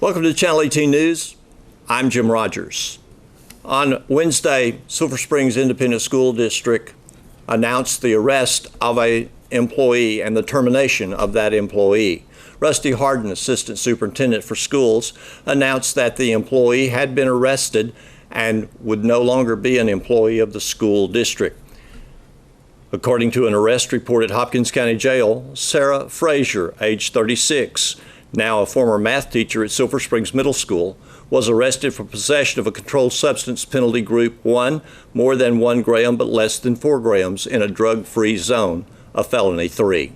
Welcome to Channel 18 News. I'm Jim Rogers. On Wednesday, Silver Springs Independent School District announced the arrest of an employee and the termination of that employee. Rusty Harden, Assistant Superintendent for Schools, announced that the employee had been arrested and would no longer be an employee of the school district. According to an arrest report at Hopkins County Jail, Sarah Frazier, age 36, now a former math teacher at Silver Springs Middle School, was arrested for possession of a controlled substance penalty group 1, more than 1 gram but less than 4 grams in a drug-free zone, a felony 3.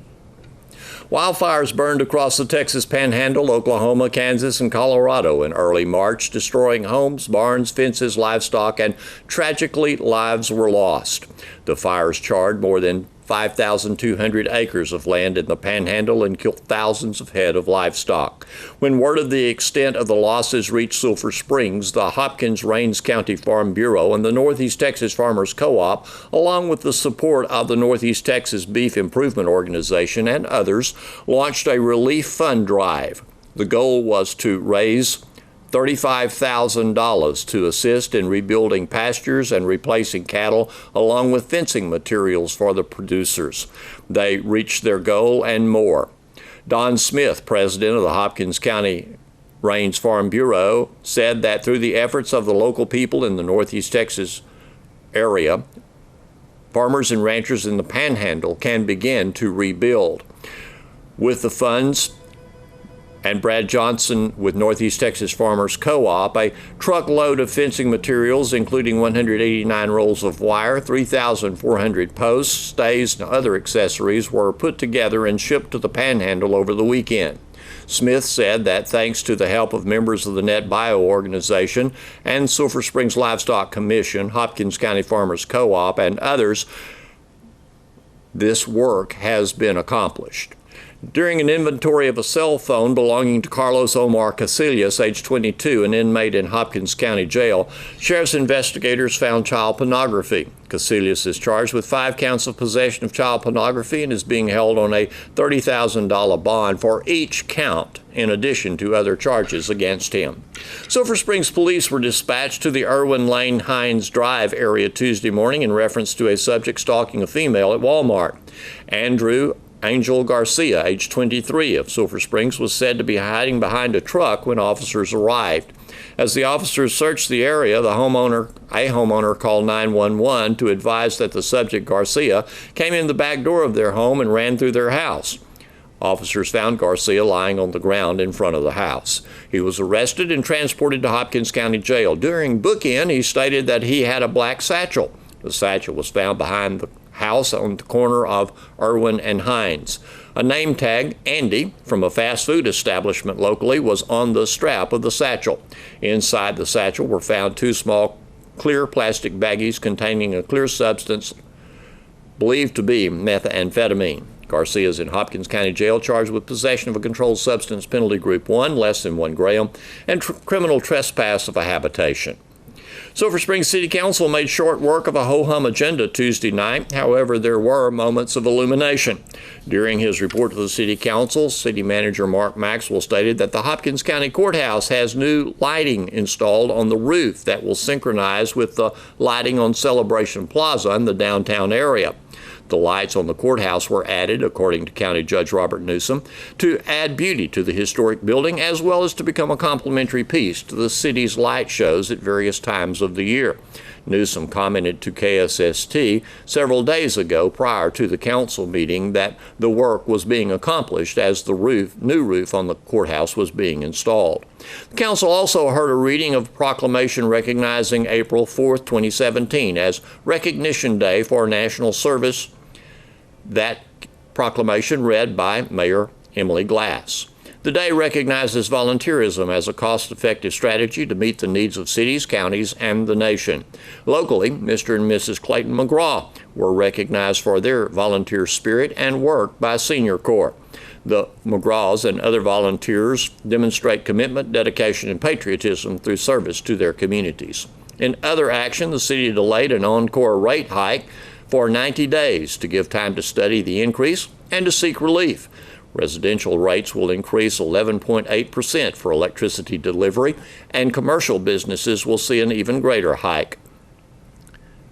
Wildfires burned across the Texas Panhandle, Oklahoma, Kansas, and Colorado in early March, destroying homes, barns, fences, livestock, and tragically, lives were lost. The fires charred more than 5,200 acres of land in the Panhandle and killed thousands of head of livestock. When word of the extent of the losses reached Sulphur Springs, the Hopkins-Rains County Farm Bureau and the Northeast Texas Farmers Co-op, along with the support of the Northeast Texas Beef Improvement Organization and others, launched a relief fund drive. The goal was to raise $35,000 to assist in rebuilding pastures and replacing cattle, along with fencing materials for the producers. They reached their goal and more. Don Smith, president of the Hopkins County Rains Farm Bureau, said that through the efforts of the local people in the Northeast Texas area, farmers and ranchers in the Panhandle can begin to rebuild. With the funds, and Brad Johnson with Northeast Texas Farmers Co-op, a truckload of fencing materials, including 189 rolls of wire, 3,400 posts, stays, and other accessories, were put together and shipped to the Panhandle over the weekend. Smith said that thanks to the help of members of the Net Bio organization and Sulphur Springs Livestock Commission, Hopkins County Farmers Co-op, and others, this work has been accomplished. During an inventory of a cell phone belonging to Carlos Omar Casillas, age 22, an inmate in Hopkins County Jail, sheriff's investigators found child pornography. Casillas is charged with 5 counts of possession of child pornography and is being held on a $30,000 bond for each count, in addition to other charges against him. Sulphur Springs police were dispatched to the Irwin Lane Hines Drive area Tuesday morning in reference to a subject stalking a female at Walmart. Andrew Angel Garcia, age 23, of Sulphur Springs, was said to be hiding behind a truck when officers arrived. As the officers searched the area, a homeowner called 911 to advise that the subject, Garcia, came in the back door of their home and ran through their house. Officers found Garcia lying on the ground in front of the house. He was arrested and transported to Hopkins County Jail. During book-in, he stated that he had a black satchel. The satchel was found behind the house on the corner of Irwin and Hines. A name tag, Andy, from a fast food establishment locally, was on the strap of the satchel. Inside the satchel were found 2 small clear plastic baggies containing a clear substance believed to be methamphetamine. Garcia is in Hopkins County Jail charged with possession of a controlled substance penalty group 1, less than 1 gram, and criminal trespass of a habitation. Sulphur Springs City Council made short work of a ho-hum agenda Tuesday night. However, there were moments of illumination. During his report to the City Council, City Manager Mark Maxwell stated that the Hopkins County Courthouse has new lighting installed on the roof that will synchronize with the lighting on Celebration Plaza in the downtown area. The lights on the courthouse were added, according to County Judge Robert Newsom, to add beauty to the historic building as well as to become a complementary piece to the city's light shows at various times of the year. Newsom commented to KSST several days ago prior to the council meeting that the work was being accomplished as the new roof on the courthouse was being installed. The council also heard a reading of a proclamation recognizing April 4th, 2017 as Recognition Day for National Service. That proclamation read by Mayor Emily Glass. The day recognizes volunteerism as a cost-effective strategy to meet the needs of cities, counties, and the nation. Locally, Mr. and Mrs. Clayton McGraw were recognized for their volunteer spirit and work by Senior Corps. The McGraws and other volunteers demonstrate commitment, dedication, and patriotism through service to their communities. In other action, the city delayed an encore rate hike for 90 days to give time to study the increase and to seek relief. Residential rates will increase 11.8% for electricity delivery, and commercial businesses will see an even greater hike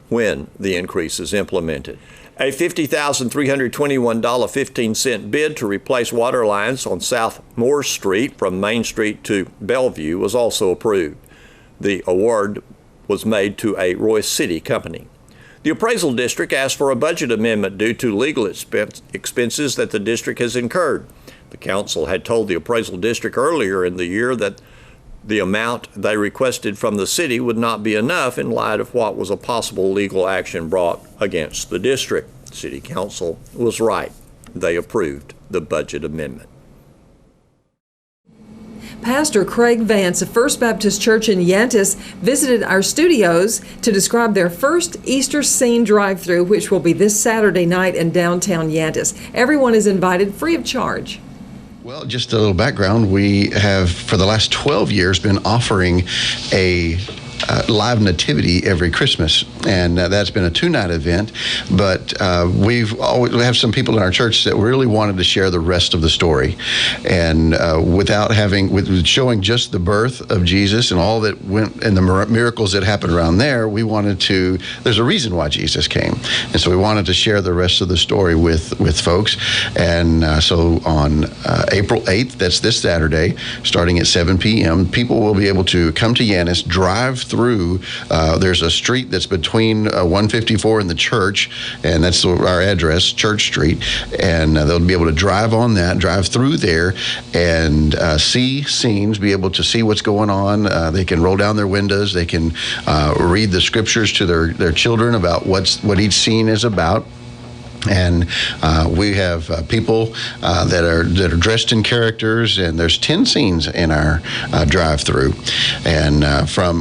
when the increase is implemented. A $50,321.15 bid to replace water lines on South Moore Street from Main Street to Bellevue was also approved. The award was made to a Royce City company. The appraisal district asked for a budget amendment due to legal expenses that the district has incurred. The council had told the appraisal district earlier in the year that the amount they requested from the city would not be enough in light of what was a possible legal action brought against the district. City Council was right. They approved the budget amendment. Pastor Craig Vance of First Baptist Church in Yantis visited our studios to describe their first Easter scene drive-thru, which will be this Saturday night in downtown Yantis. Everyone is invited free of charge. Well, just a little background. We have, for the last 12 years, been offering a live nativity every Christmas, and that's been a 2-night event, but we have some people in our church that really wanted to share the rest of the story, and with showing just the birth of Jesus and all that went and the miracles that happened around there, we wanted to, there's a reason why Jesus came, and so we wanted to share the rest of the story with folks. And so on April 8th, that's this Saturday, starting at 7 p.m., people will be able to come to Yantis, drive through. There's a street that's between 154 and the church, and that's our address, Church Street, and they'll be able to drive on that, drive through there, and see scenes, be able to see what's going on. They can roll down their windows. They can read the scriptures to their children about what each scene is about. And we have people that are dressed in characters, and there's 10 scenes in our drive-through. And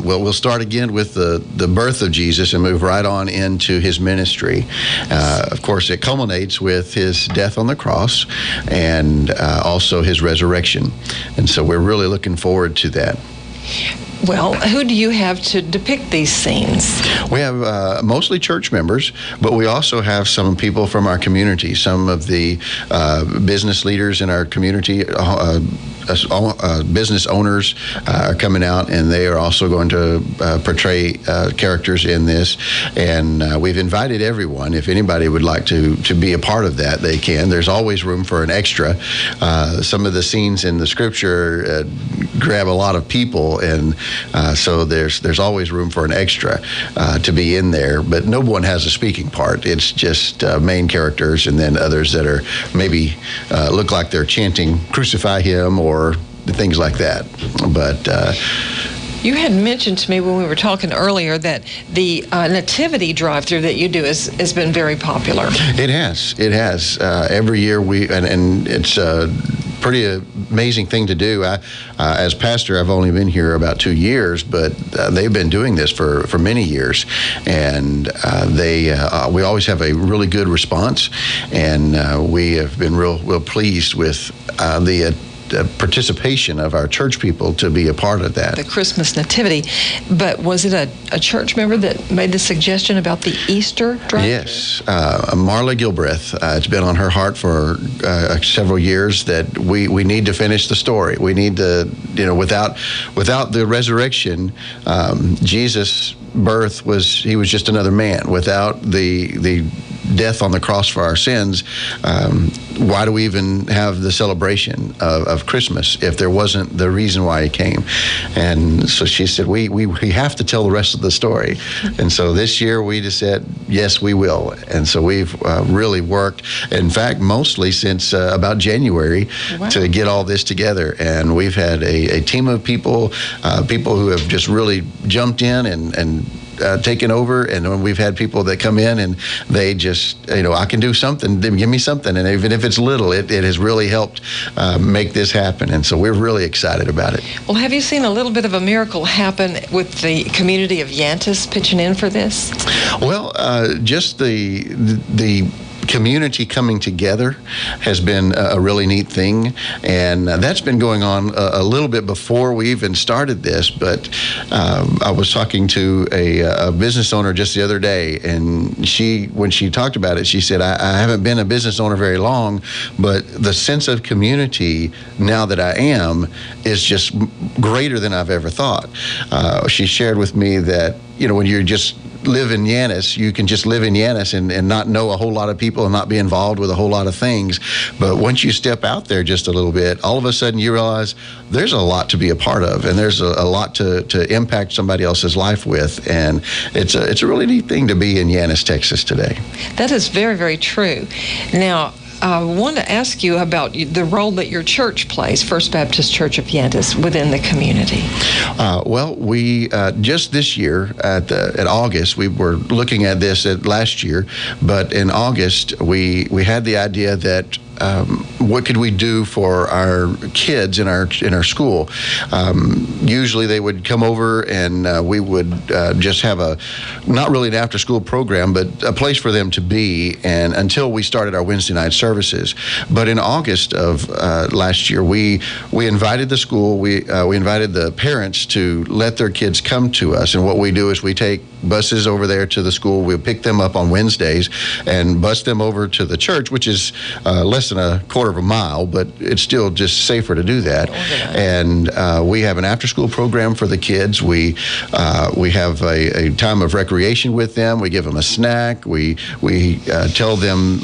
we'll start again with the birth of Jesus and move right on into his ministry. Of course, it culminates with his death on the cross and also his resurrection. And so we're really looking forward to that. Well, who do you have to depict these scenes? We have mostly church members, but we also have some people from our community. Some of the business leaders in our community, business owners are coming out, and they are also going to portray characters in this. And we've invited everyone. If anybody would like to be a part of that, they can. There's always room for an extra. Some of the scenes in the scripture grab a lot of people, and so there's always room for an extra to be in there. But no one has a speaking part. It's just main characters, and then others that are maybe look like they're chanting "Crucify Him" or things like that. But you had mentioned to me when we were talking earlier that the nativity drive-thru that you do has been very popular. It has. Every year and it's a pretty amazing thing to do. As pastor, I've only been here about 2 years, but they've been doing this for many years, and we always have a really good response, and we have been real pleased with the participation of our church people to be a part of that. The Christmas nativity. But was it a church member that made the suggestion about the Easter drive-thru? Yes. Marla Gilbreth, it's been on her heart for several years that we need to finish the story. We need to, without the resurrection, Jesus' birth was just another man. Without the death on the cross for our sins, why do we even have the celebration of Christmas if there wasn't the reason why he came? And so she said, we have to tell the rest of the story. And so this year we just said, yes, we will. And so we've really worked, in fact, mostly since about January, wow, to get all this together. And we've had a team of people who have just really jumped in and taken over, and we've had people that come in and they just, I can do something, give me something, and even if it's little, it has really helped make this happen, and so we're really excited about it. Well, have you seen a little bit of a miracle happen with the community of Yantis pitching in for this? Well, just the community coming together has been a really neat thing, and that's been going on a little bit before we even started this. But I was talking to a business owner just the other day, and when she talked about it, she said, I haven't been a business owner very long, but the sense of community now that I am is just greater than I've ever thought. She shared with me that, when you just live in Yanis, you can just live in Yanis and not know a whole lot of people and not be involved with a whole lot of things. But once you step out there just a little bit, all of a sudden you realize there's a lot to be a part of, and there's a lot to impact somebody else's life with. And it's a really neat thing to be in Yanis, Texas today. That is very, very true. Now, I want to ask you about the role that your church plays, First Baptist Church of Yantis, within the community. Well, we just this year at August, we were looking at this last year, but in August we had the idea that what could we do for our kids in our school? Usually they would come over and we would just have not really an after school program, but a place for them to be, and until we started our Wednesday night services. But in August of last year, we invited the school, we invited the parents to let their kids come to us, and what we do is we take buses over there to the school. We'll pick them up on Wednesdays and bus them over to the church, which is less than a quarter of a mile, but it's still just safer to do that. And we have an after-school program for the kids. We have a time of recreation with them. We give them a snack. We tell them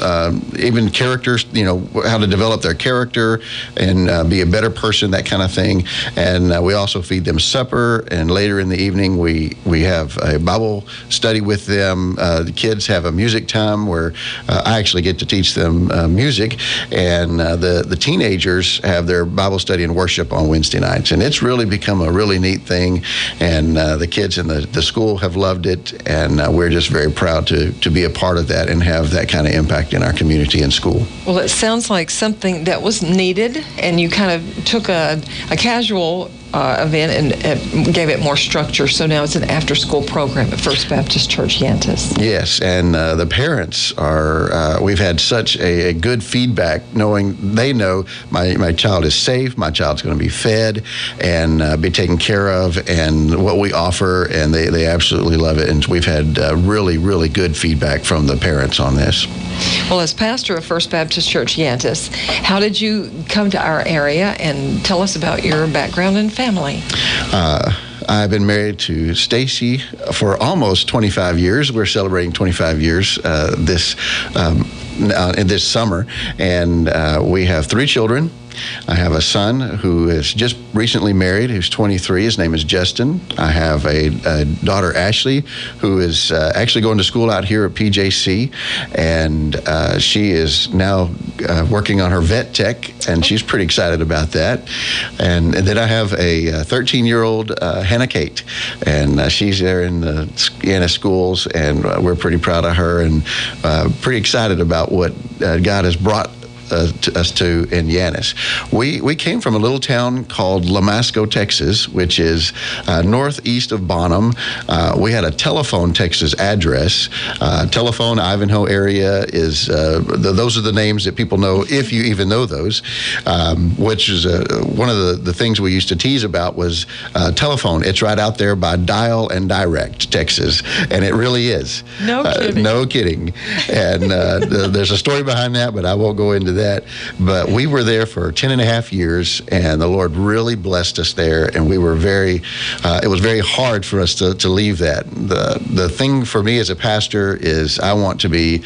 even characters, how to develop their character and be a better person, that kind of thing. And we also feed them supper. And later in the evening, we have a Bible study with them. The kids have a music time where I actually get to teach them music, and the teenagers have their Bible study and worship on Wednesday nights. And it's really become a really neat thing, and the kids in the school have loved it, and we're just very proud to be a part of that and have that kind of impact in our community and school. Well, it sounds like something that was needed, and you kind of took a casual event and gave it more structure. So now it's an after-school program at First Baptist Church Yantis. Yes, and the parents are, we've had such a good feedback, knowing they know my child is safe, my child's going to be fed and be taken care of, and what we offer, and they absolutely love it. And we've had really, really good feedback from the parents on this. Well, as pastor of First Baptist Church Yantis, how did you come to our area, and tell us about your background and family? I've been married to Stacy for almost 25 years. We're celebrating 25 years in this summer, and we have 3 children. I have a son who is just recently married, who's 23. His name is Justin. I have a daughter, Ashley, who is actually going to school out here at PJC, and she is now working on her vet tech, and she's pretty excited about that. And then I have a 13-year-old Hannah Kate, and she's there in the Anna schools, and we're pretty proud of her and pretty excited about what God has brought us to in Yanis. We came from a little town called Lamasco, Texas, which is northeast of Bonham. We had a Telephone, Texas address. Telephone, Ivanhoe area is, those are the names that people know, if you even know those, which is one of the things we used to tease about was telephone. It's right out there by Dial and Direct, Texas, and it really is. No kidding. No kidding. And there's a story behind that, but I won't go into that. But we were there for 10 and a half years, and the Lord really blessed us there, and we were it was very hard for us to leave that. The thing for me as a pastor is I want to be,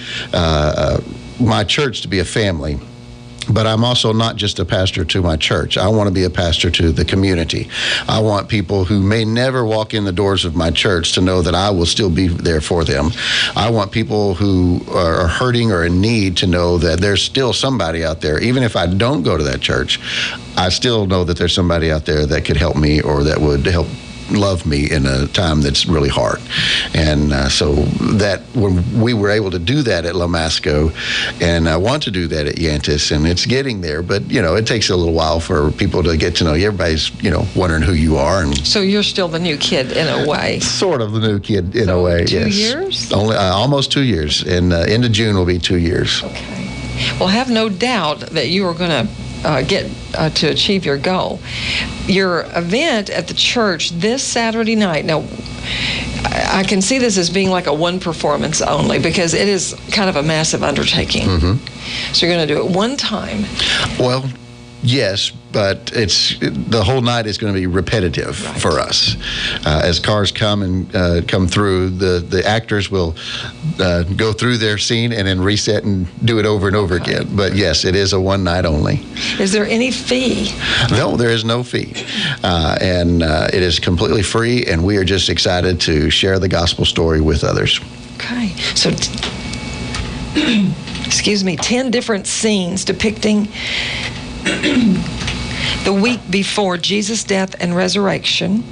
my church to be a family. But I'm also not just a pastor to my church. I want to be a pastor to the community. I want people who may never walk in the doors of my church to know that I will still be there for them. I want people who are hurting or in need to know that there's still somebody out there. Even if I don't go to that church, I still know that there's somebody out there that could help me or that would help love me in a time that's really hard. And so that when we were able to do that at Lamasco, and I want to do that at Yantis, and it's getting there, but it takes a little while for people to get to know you. Everybody's wondering who you are, and So you're still the new kid in a way. sort of the new kid in a way. 2 yes. years? Only almost 2 years. In end of June will be 2 years. Okay. Well, have no doubt that you are going to get to achieve your goal. Your event at the church this Saturday night. Now, I can see this as being like a one performance only because it is kind of a massive undertaking. Mm-hmm. So you're going to do it one time. Well, yes, but the whole night is going to be repetitive for us. As cars come and come through, the actors will go through their scene and then reset and do it over and over again. But yes, it is a one night only. Is there any fee? No, there is no fee. And it is completely free, and we are just excited to share the gospel story with others. Okay. So, excuse me, 10 different scenes depicting the week before Jesus' death and resurrection.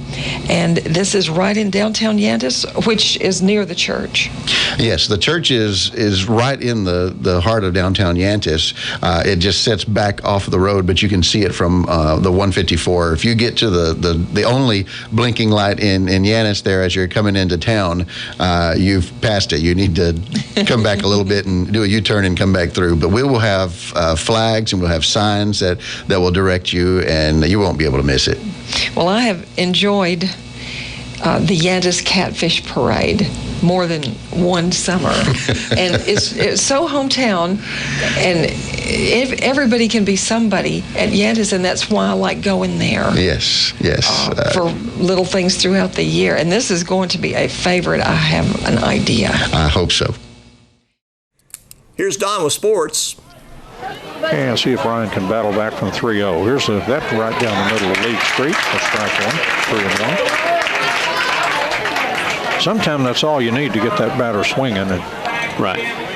And this is right in downtown Yantis, which is near the church. Yes, the church is right in the heart of downtown Yantis. It just sits back off the road, but you can see it from the 154. If you get to the only blinking light in Yantis there as you're coming into town, you've passed it. You need to come back a little bit and do a U-turn and come back through. But we will have flags, and we'll have signs that will direct you, and you won't be able to miss it. Well, I have enjoyed the Yantis Catfish Parade more than one summer. And it's so hometown, and everybody can be somebody at Yantis, and that's why I like going there. Yes. For little things throughout the year. And this is going to be a favorite. I have an idea. I hope so. Here's Don with sports. And see if Ryan can battle back from 3-0. Here's that right down the middle of League Street. That's strike one, 3-1. Sometimes that's all you need to get that batter swinging and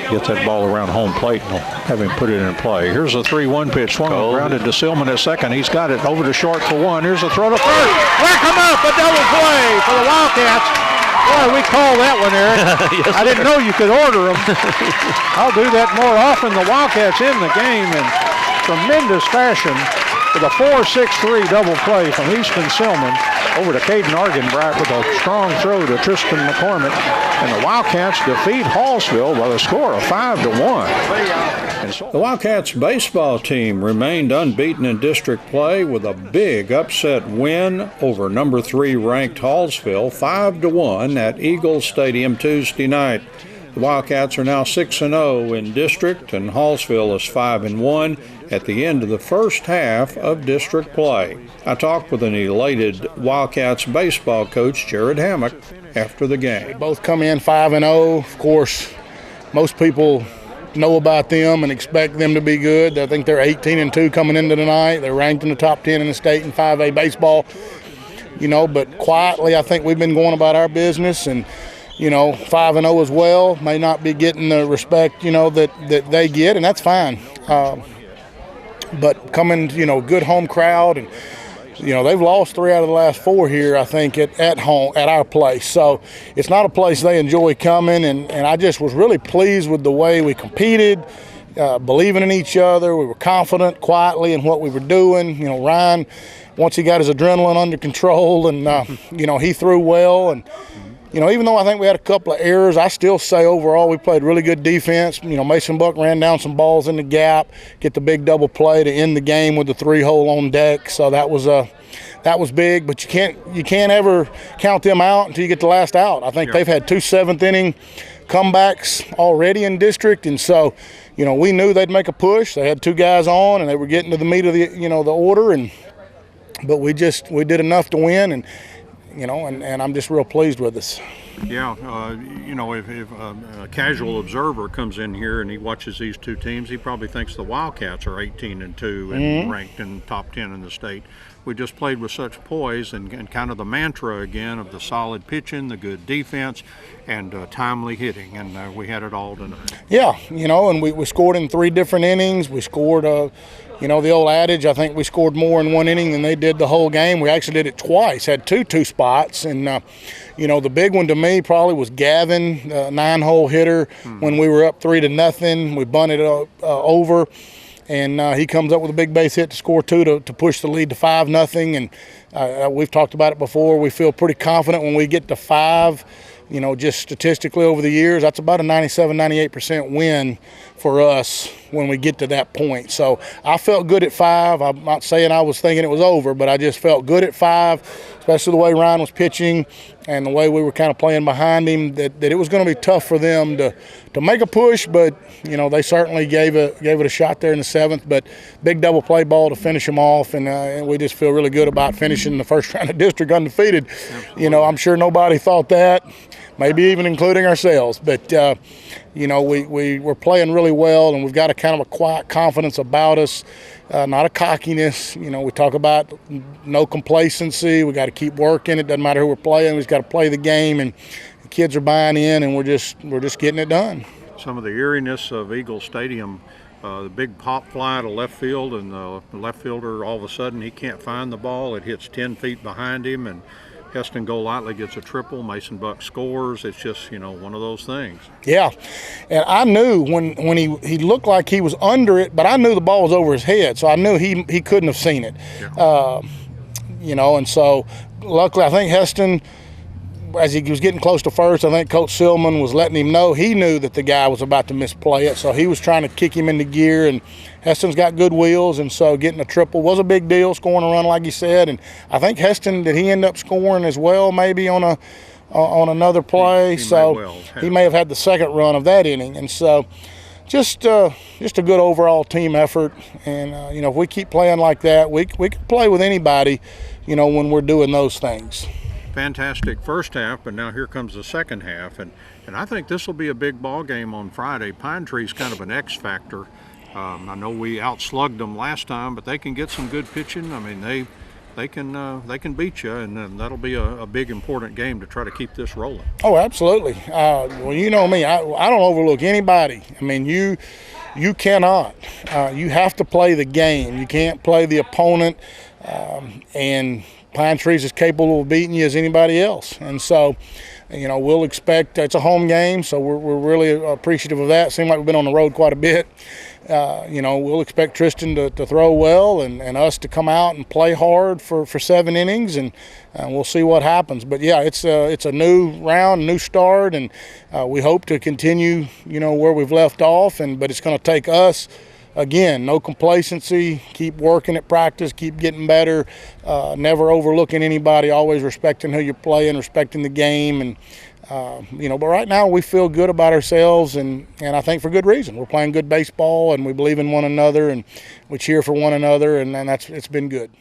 get that ball around home plate and have him put it in play. Here's a 3-1 pitch, swung and grounded to Silman at second. He's got it over to short for one. Here's a throw to first. Rack him up, a double play for the Wildcats. Boy, we call that one, Eric. Yes, I didn't know you could order them. I'll do that more often. The Wildcats in the game in tremendous fashion with a 4-6-3 double play from Easton Silman over to Caden Argenbright with a strong throw to Tristan McCormick. And the Wildcats defeat Hallsville by the score of 5-1. The Wildcats baseball team remained unbeaten in district play with a big upset win over number 3 ranked Hallsville 5-1 at Eagles Stadium Tuesday night. The Wildcats are now 6-0 in district, and Hallsville is 5-1 at the end of the first half of district play. I talked with an elated Wildcats baseball coach, Jared Hammock, after the game. They both come in 5-0. Of course, most people know about them and expect them to be good. I think they're 18-2 coming into tonight. They're ranked in the top 10 in the state in 5A baseball. But quietly, I think we've been going about our business, and 5-0 as well. May not be getting the respect, that they get, and that's fine. But coming, good home crowd, and they've lost 3 out of the last 4 here, I think, at home, at our place. So it's not a place they enjoy coming, and I just was really pleased with the way we competed, believing in each other. We were confident quietly in what we were doing. Ryan, once he got his adrenaline under control, and, he threw well. And, even though I think we had a couple of errors, I still say overall we played really good defense. Mason Buck ran down some balls in the gap, get the big double play to end the game with the 3-hole on deck. So that was big, but you can't ever count them out until you get the last out. I think they've had 2 seventh-inning comebacks already in district, and so we knew they'd make a push. They had 2 guys on, and they were getting to the meat of the the order, but we did enough to win, and I'm just real pleased with us. Yeah, if a casual observer comes in here and he watches these two teams, he probably thinks the Wildcats are 18-2 and ranked in the top 10 in the state. we just played with such poise and kind of the mantra again of the solid pitching, the good defense, and timely hitting, and we had it all tonight. Yeah, and we scored in 3 different innings. We scored, the old adage, I think we scored more in 1 inning than they did the whole game. We actually did it twice, had two spots, and the big one to me probably was Gavin, 9-hole hitter, when we were up 3-0. We bunted over. And he comes up with a big base hit to score 2 to push the lead to 5-0. And we've talked about it before. We feel pretty confident when we get to 5. Just statistically over the years, that's about a 97-98% win for us when we get to that point. So I felt good at 5. I'm not saying I was thinking it was over, but I just felt good at 5, especially the way Ryan was pitching and the way we were kind of playing behind him, that it was going to be tough for them to make a push, but they certainly gave it a shot there in the 7th. But big double play ball to finish them off, and we just feel really good about finishing the first round of district undefeated. I'm sure nobody thought that, maybe even including ourselves. But we were playing really well, and we've got a kind of a quiet confidence about us, not a cockiness. We talk about no complacency. We got to keep working. It doesn't matter who we're playing. We just got to play the game, and the kids are buying in, and we're just getting it done. Some of the eeriness of Eagle Stadium, the big pop fly to left field, and the left fielder all of a sudden he can't find the ball. It hits 10 feet behind him, and Heston Golightly gets a triple. Mason Buck scores. It's just, one of those things. Yeah, and I knew when he looked like he was under it, but I knew the ball was over his head, so I knew he couldn't have seen it. Yeah. And so luckily I think Heston, as he was getting close to first, I think Coach Silman was letting him know he knew that the guy was about to misplay it, so he was trying to kick him into gear, and Heston's got good wheels, and so getting a triple was a big deal, scoring a run like he said. And I think Heston, did he end up scoring as well maybe on another play? He may have had the second run of that inning. And so just a good overall team effort, and if we keep playing like that, we can play with anybody, when we're doing those things. Fantastic first half, but now here comes the second half, and I think this will be a big ball game on Friday. Pine Tree's kind of an X factor. I know we outslugged them last time, but they can get some good pitching. I mean, they can beat you, and that'll be a big important game to try to keep this rolling. Oh, absolutely. Well, you know me, I don't overlook anybody. I mean, you cannot. You have to play the game. You can't play the opponent, and Pine Tree's as capable of beating you as anybody else. And so, we'll expect, it's a home game, so we're really appreciative of that. Seems like we've been on the road quite a bit. We'll expect Tristan to throw well and us to come out and play hard for 7 innings, and we'll see what happens. But, yeah, it's a new round, new start, and we hope to continue, where we've left off. But it's going to take us, again, no complacency, keep working at practice, keep getting better, never overlooking anybody, always respecting who you're playing, respecting the game. And, but right now we feel good about ourselves, and I think for good reason. We're playing good baseball, and we believe in one another, and we cheer for one another, and it's been good.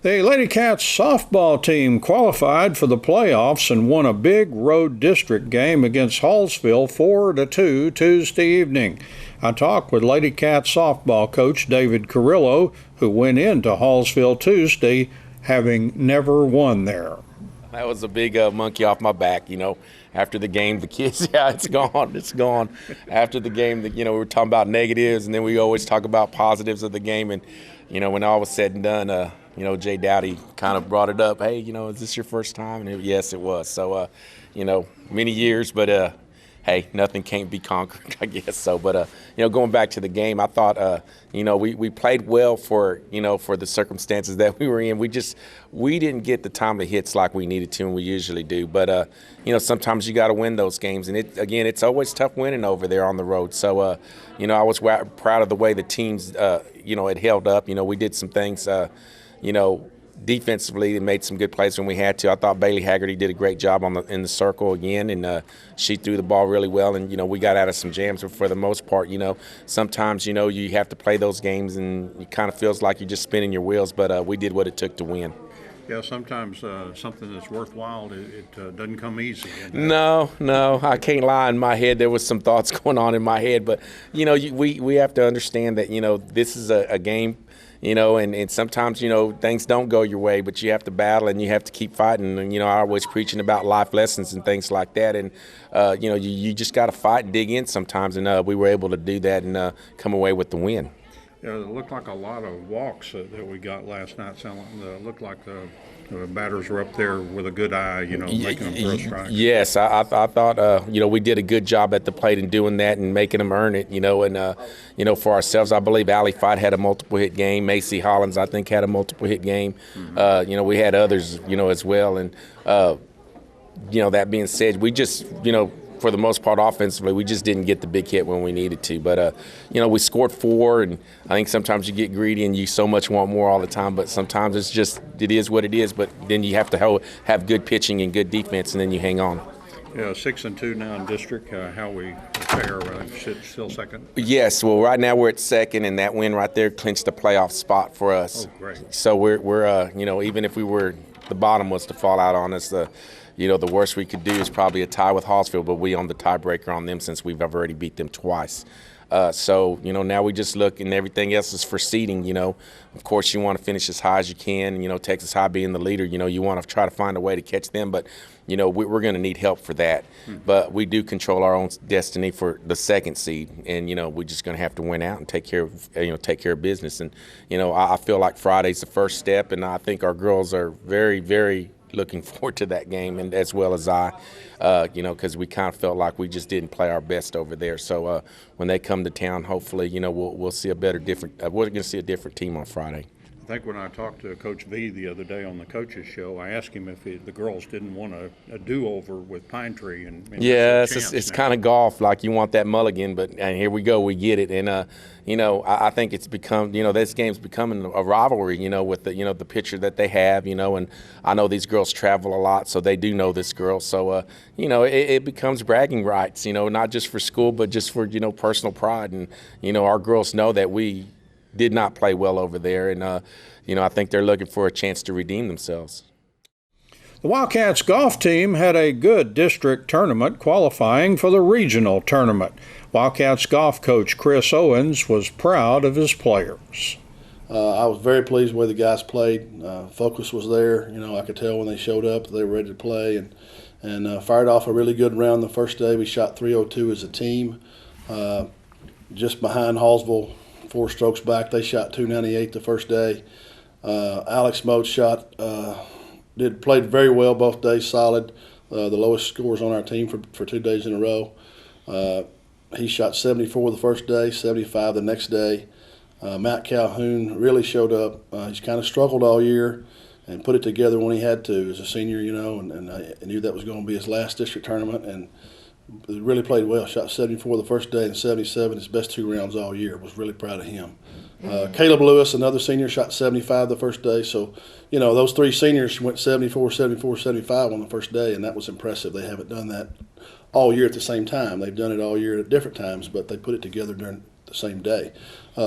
The Lady Cats softball team qualified for the playoffs and won a big road district game against Hallsville 4-2 Tuesday evening. I talked with Lady Cats softball coach David Carrillo, who went into Hallsville Tuesday having never won there. That was a big monkey off my back, After the game, the kids, it's gone. After the game, we were talking about negatives, and then we always talk about positives of the game. And, when all was said and done, Jay Dowdy kind of brought it up. Hey, is this your first time? And yes, it was. So, many years, but hey, nothing can't be conquered, I guess so. But, going back to the game, I thought, we played well for the circumstances that we were in. We didn't get the timely hits like we needed to, and we usually do. But, sometimes you got to win those games. And, it's always tough winning over there on the road. So, I was proud of the way the teams, had held up. We did some things, defensively, they made some good plays when we had to. I thought Bailey Haggerty did a great job in the circle again, and she threw the ball really well. And we got out of some jams, but for the most part, sometimes you have to play those games, and it kind of feels like you're just spinning your wheels. But we did what it took to win. Yeah, sometimes something that's worthwhile, it doesn't come easy. No, I can't lie. In my head, there was some thoughts going on in my head, but we have to understand that this is a game. and sometimes, things don't go your way, but you have to battle and you have to keep fighting. And, I always preaching about life lessons and things like that. And, you just got to fight and dig in sometimes. And we were able to do that and come away with the win. Yeah, it looked like a lot of walks that we got last night. Looked like the batters were up there with a good eye, making them throw strikes. Yes, I thought, we did a good job at the plate in doing that and making them earn it, and, for ourselves, I believe Allie Fight had a multiple hit game. Macy Hollins, I think, had a multiple hit game. Mm-hmm. We had others, as well. And, that being said, we just, for the most part, offensively, we just didn't get the big hit when we needed to. But, we scored 4, and I think sometimes you get greedy and you so much want more all the time. But sometimes it is what it is. But then you have to have good pitching and good defense, and then you hang on. Yeah, 6-2 now in district. How we fare? Still second? Yes. Well, right now we're at second, and that win right there clinched the playoff spot for us. Oh, great. So we're even if we were the bottom was to fall out on us, the worst we could do is probably a tie with Hallsville, but we own the tiebreaker on them since we've already beat them twice. So now we just look, and everything else is for seeding. Of course, you want to finish as high as you can. Texas High being the leader, you want to try to find a way to catch them, but we're going to need help for that. Mm-hmm. But we do control our own destiny for the second seed, and we're just going to have to win out and take care of business. And I feel like Friday's the first step, and I think our girls are very, very looking forward to that game, and as well as I, because we kind of felt like we just didn't play our best over there. So when they come to town, hopefully, we'll see we're going to see a different team on Friday. I think when I talked to Coach V the other day on the coaches show, I asked him if the girls didn't want a do-over with Pine Tree. And yeah, it's kind of golf, like you want that mulligan, and here we go, we get it. And I think it's become, this game's becoming a rivalry, with the pitcher that they have, and I know these girls travel a lot, so they do know this girl. So it becomes bragging rights, not just for school, but just for personal pride. And our girls know that we did not play well over there, and I think they're looking for a chance to redeem themselves. The Wildcats golf team had a good district tournament qualifying for the regional tournament. Wildcats golf coach Chris Owens was proud of his players. I was very pleased with the way the guys played. Focus was there. I could tell when they showed up they were ready to play, and fired off a really good round the first day. We shot 302 as a team, just behind Hallsville. 4 strokes back. They shot 298 the first day. Alex Moat played very well both days, solid. The lowest scores on our team for 2 days in a row. He shot 74 the first day, 75 the next day. Matt Calhoun really showed up. He's kind of struggled all year and put it together when he had to as a senior, and I knew that was going to be his last district tournament, and really played well. Shot 74 the first day and 77, his best 2 rounds all year. Was really proud of him. Caleb Lewis, another senior, shot 75 the first day. So, those 3 seniors went 74, 74, 75 on the first day, and that was impressive. They haven't done that all year at the same time. They've done it all year at different times, but they put it together during the same day.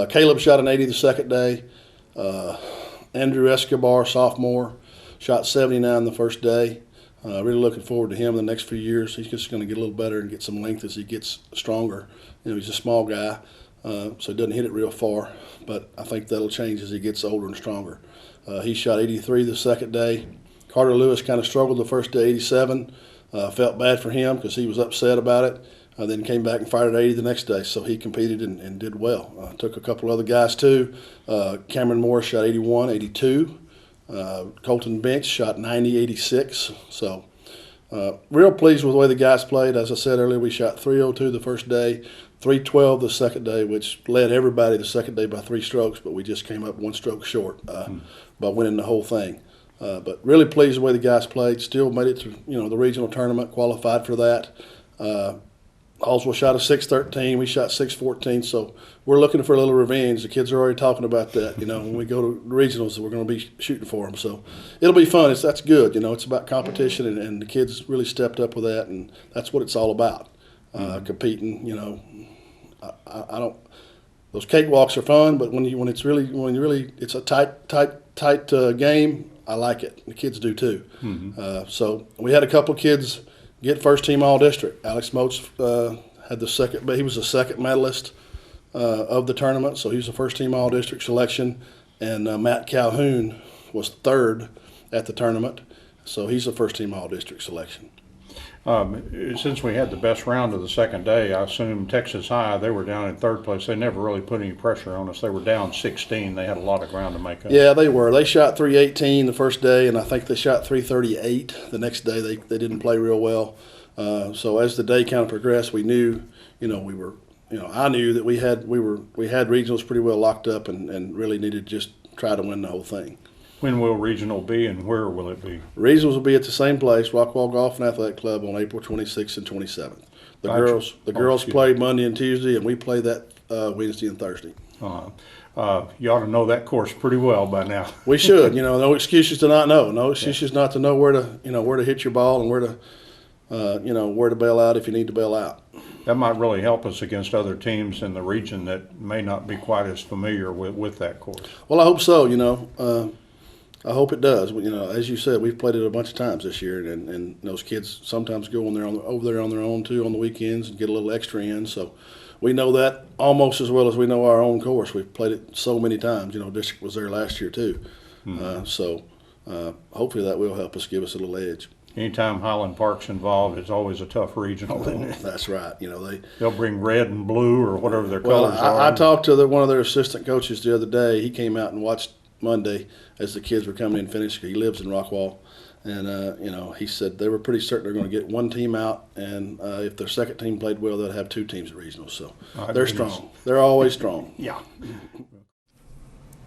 Caleb shot an 80 the second day. Andrew Escobar, sophomore, shot 79 the first day. Really looking forward to him the next few years. He's just going to get a little better and get some length as he gets stronger. He's a small guy, so he doesn't hit it real far, but I think that'll change as he gets older and stronger. He shot 83 the second day. Carter Lewis kind of struggled the first day, 87. Felt bad for him because he was upset about it. Then came back and fired at 80 the next day, so he competed and did well. Took a couple other guys too. Cameron Morris shot 81, 82. Colton Bench shot 90, 86. So real pleased with the way the guys played. As I said earlier, we shot 302 the first day, 312 the second day, which led everybody the second day by 3 strokes, but we just came up 1 stroke short by winning the whole thing. But really pleased with the way the guys played. Still made it to the regional tournament, qualified for that. Hallsville shot a 613. We shot 614. So we're looking for a little revenge. The kids are already talking about that. When we go to regionals, we're going to be shooting for them. So it'll be fun. That's good. It's about competition, and the kids really stepped up with that, and that's what it's all about. Competing. I don't. Those cakewalks are fun, but when it's a tight game. I like it. The kids do too. Mm-hmm. So we had a couple of kids get first team all district. Alex Moats had the second, but he was the second medalist of the tournament, so he was the first team all district selection. and Matt Calhoun was third at the tournament, so he's a first-team All-District selection. Since we had the best round of the second day, I assume Texas High, they were down in third place. They never really put any pressure on us. They were down 16. They had a lot of ground to make up. Yeah, they were. They shot 318 the first day, and I think they shot 338 the next day. They didn't play real well. So as the day kind of progressed, we knew, I knew that we had regionals pretty well locked up and really needed to just try to win the whole thing. When will regional be and where will it be? Regionals will be at the same place, Rockwall Golf and Athletic Club, on April 26th and 27th. The girls play Monday and Tuesday, and we play that Wednesday and Thursday. You ought to know that course pretty well by now. We should. No excuses to not know. No excuses not to know where to hit your ball and where to bail out if you need to bail out. That might really help us against other teams in the region that may not be quite as familiar with that course. Well, I hope so. I hope it does. As you said, we've played it a bunch of times this year, and those kids sometimes go over there on their own too on the weekends and get a little extra in. So we know that almost as well as we know our own course. We've played it so many times. District was there last year too. So hopefully that will help us, give us a little edge. Anytime Highland Park's involved, it's always a tough regional, isn't it? That's right. They'll bring red and blue or whatever their colors are. I talked to one of their assistant coaches the other day. He came out and watched Monday as the kids were coming in and finishing. He lives in Rockwall, and he said they were pretty certain they're going to get one team out, and if their second team played well, they'll have two teams at regionals. So they're strong. They're always strong. Yeah.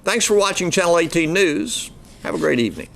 Thanks for watching Channel 18 News. Have a great evening.